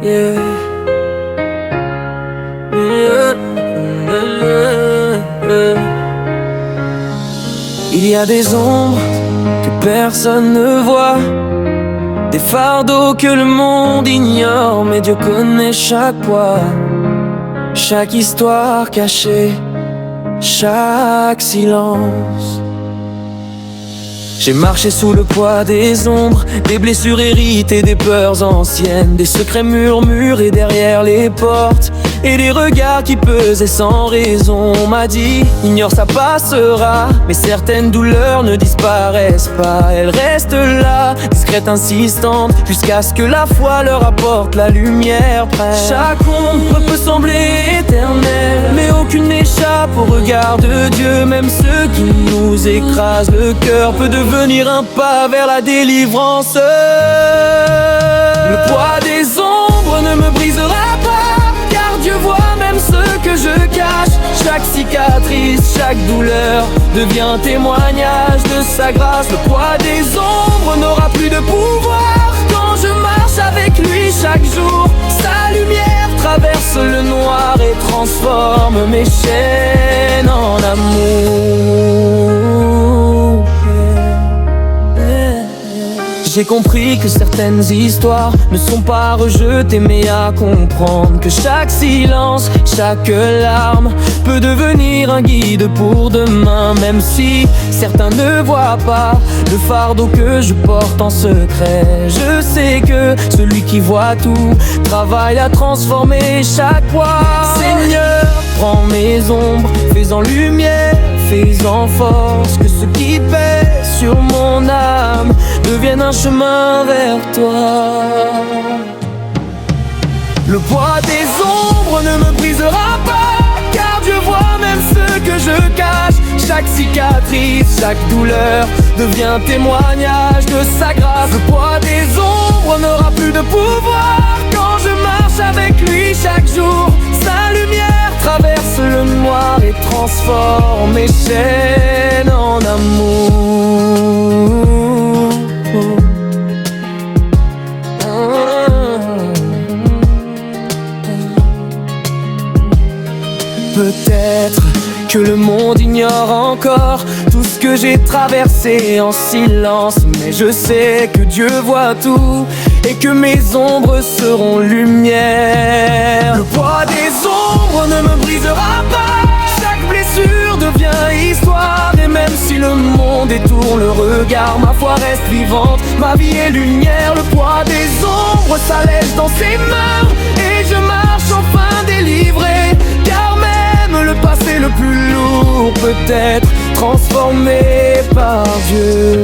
Yeah. Il y a des ombres que personne ne voit, des fardeaux que le monde ignore, mais Dieu connaît chaque poids, chaque histoire cachée, chaque silence. J'ai marché sous le poids des ombres, des blessures héritées, des peurs anciennes, des secrets murmurés derrière les portes, et des regards qui pesaient sans raison. On m'a dit, ignore ça passera, mais certaines douleurs ne disparaissent pas. Elles restent là, discrètes, insistantes, jusqu'à ce que la foi leur apporte la lumière près. Chaque ombre peut sembler éternelle, mais aucune n'échappe au regard de Dieu. Même ce qui nous écrase le cœur peut devenir un pas vers la délivrance. Le poids des ombres ne me brisera pas, car Dieu voit même ce que je cache. Chaque cicatrice, chaque douleur devient témoignage de sa grâce. Le poids des ombres n'aura plus de pouvoir quand je marche avec lui chaque jour. Sa lumière traverse le noir et transforme mes chaînes en amour. J'ai compris que certaines histoires ne sont pas rejetées mais à comprendre, que chaque silence, chaque larme peut devenir un guide pour demain. Même si certains ne voient pas le fardeau que je porte en secret, je sais que celui qui voit tout travaille à transformer chaque poids. Seigneur, prends mes ombres, fais-en lumière, fais-en force, que ce qui pèse sur mon âme devienne un chemin vers toi. Le poids des ombres ne me brisera pas, car Dieu voit même ce que je cache. Chaque cicatrice, chaque douleur devient témoignage de sa grâce. Le poids des ombres n'aura plus de pouvoir quand je marche avec lui chaque jour. Sa lumière traverse le noir et transforme mes chaînes en amour. Peut-être que le monde ignore encore tout ce que j'ai traversé en silence, mais je sais que Dieu voit tout et que mes ombres seront lumière. Le poids des ombres ne me brisera pas, chaque blessure devient histoire. Et même si le monde détourne le regard, ma foi reste vivante, ma vie est lumière. Le poids des ombres s'allège dans ses mains et je marche enfin délivré, car même le passé le plus lourd peut être transformé par Dieu.